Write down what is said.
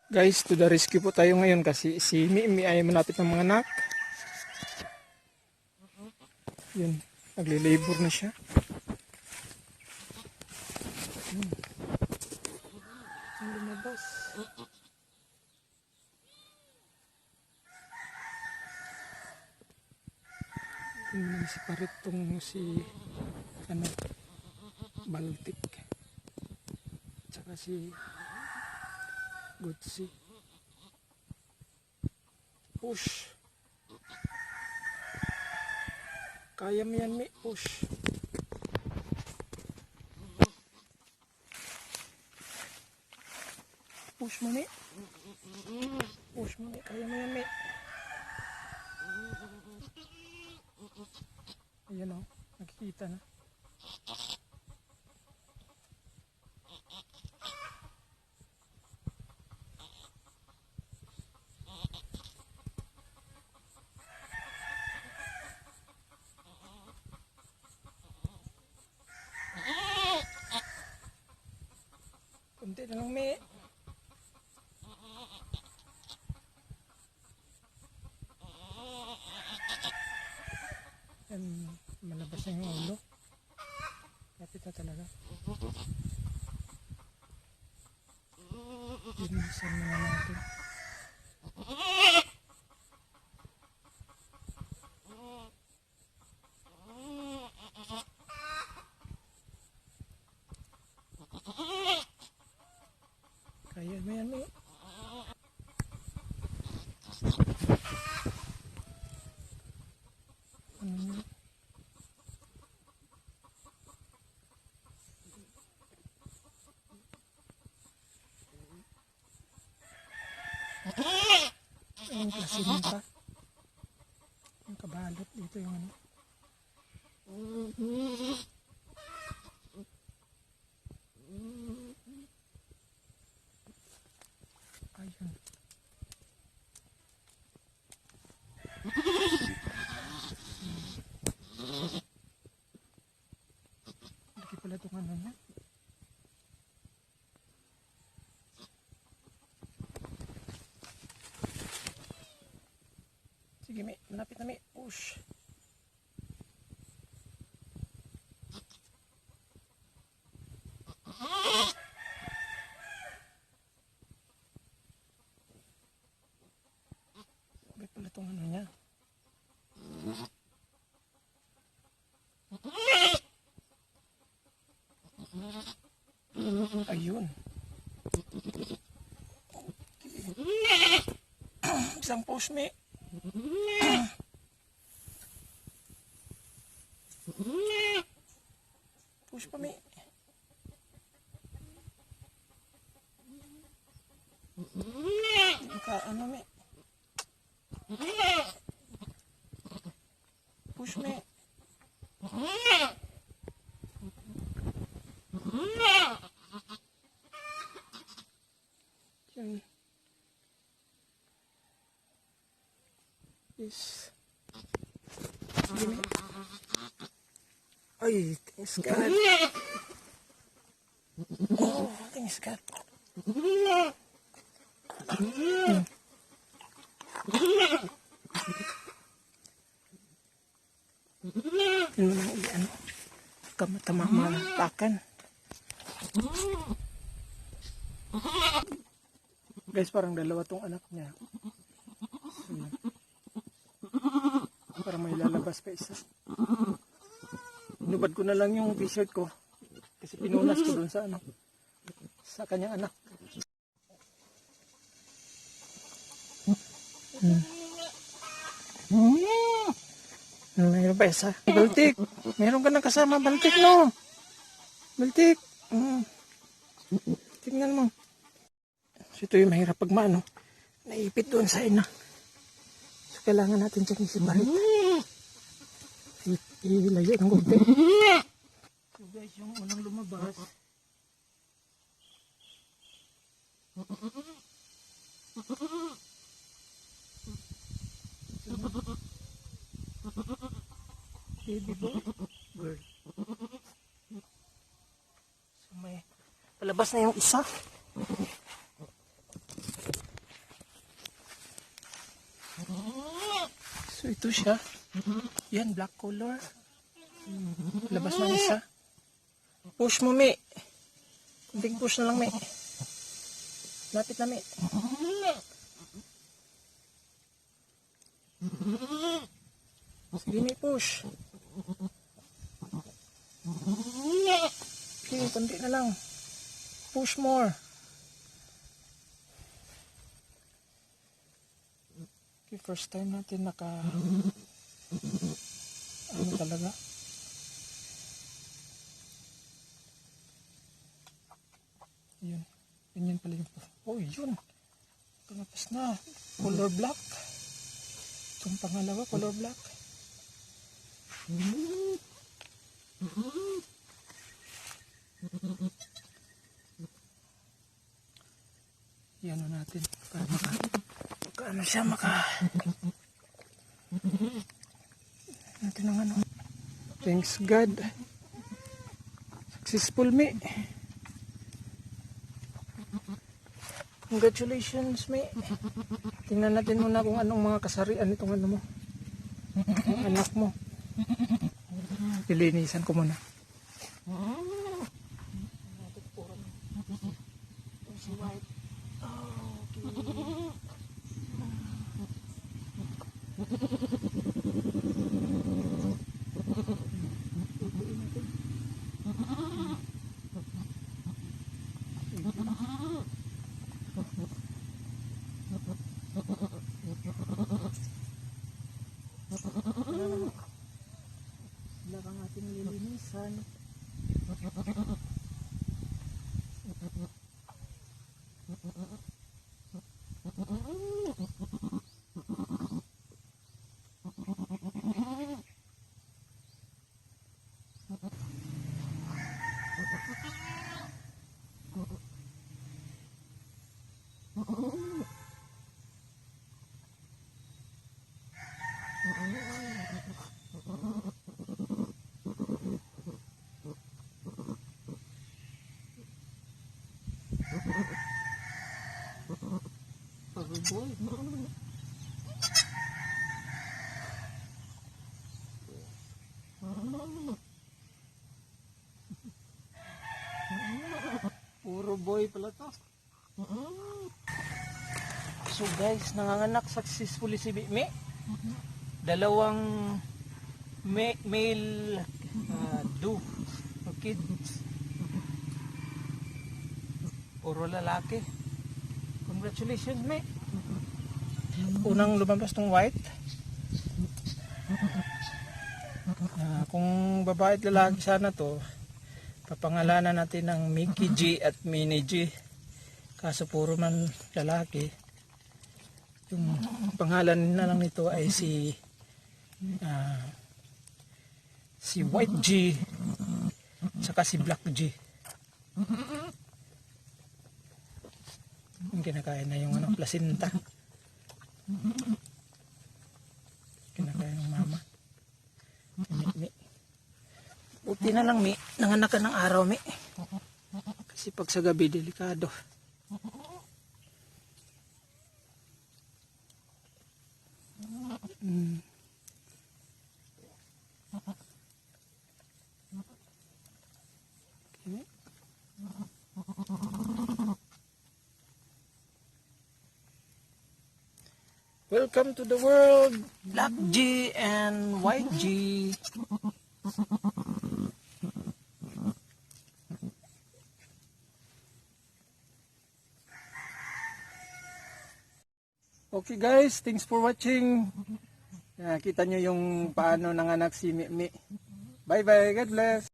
Guys, to the rescue po tayo ngayon kasi si Mimi ay malapit ng mga anak. Yun, nagle-labor na siya. Yun. Ang lumabas. Tingnan si Paritong si Baltic. Tsaka si Gutsi. Push. Kaya mo yan, Mi. Push. Push mo, Mi. Push mo, Mi. Kaya mo yan, Mi. Ayan o. Nakikita na. Kunti na lang, Mi. Yan, malabas na yung ulo. Kapit na talaga. Linisan na natin. Kaya mo yan, Mi. Ang klase ng pa. Ang kabalot dito yung ano. Ayun. Lagi pala itong ano niya. Sige, Mi. Malapit na, Mi. Push. Lagi pala itong ano niya. Ayun. Isang push, Mi. Push pa, Mi. Ano, Mi. Push, Mi. Yun. Yes. Sige, Mi. Ay, thanks God. Oh, thanks God. Yun mo lang iyan. Kamatama-malapakan. Guys, parang dalawa tong anak niya. So, parang may lalabas pa isa. Inubad ko na lang yung t-shirt ko. Kasi pinunas ko dun sa ano. Sa kanyang anak. Mayroon pa isa. Baltic. Meron ka na kasama. Baltic, no? Baltic. Tingnan mo. So, ito yung mahirap pag maano. Naipit doon sa ina. So, kailangan natin dyan si Barit. Ilayo ng konti. So, guys, yung unang lumabas. Baby boy. Girl. So, may palabas na yung isa. So ito siya. Yan, black color. Labas na isa. Push mo, Mi. Kunting push na lang, Mi. Lapit na, Mi. Sige, Mi, push. Okay, kunti na lang. Push more. Okay, first time natin ano talaga? Yun. Ganyan pala yung... Oh, yun. Tumapas na. Color black. Itong pangalawa, color black. Yan natin. Para ano siya, natin ang ano. Thanks God. Successful, Mi. Congratulations, Mi. Tingnan natin muna kung anong mga kasarian itong ano mo. Ang anak mo. Lilinisan ko muna. Si White. Sila kang ating lilinisan. Puro boy pala to. So guys, nanganganak successfully si Mi. Dalawang male do or kids. Puro lalaki. Congratulations, Mi. Unang lumabas tong white. Kung babae at lalaki sana to, papangalanan natin ng Mickey G at Minnie G. Kaso puro man lalaki. Yung pangalan na lang nito ay si White G saka si Black G. Yung kinakain na yung placenta. Kinakain ng mama. Mi. Buti na lang, Mi. Nanganak ka ng araw, Mi. Kasi pag sa gabi, delikado. Okay. Welcome to the world, Black G and White G. Okay guys, thanks for watching. Kita nyo yung paano nanganak si Mi. Bye bye, God bless.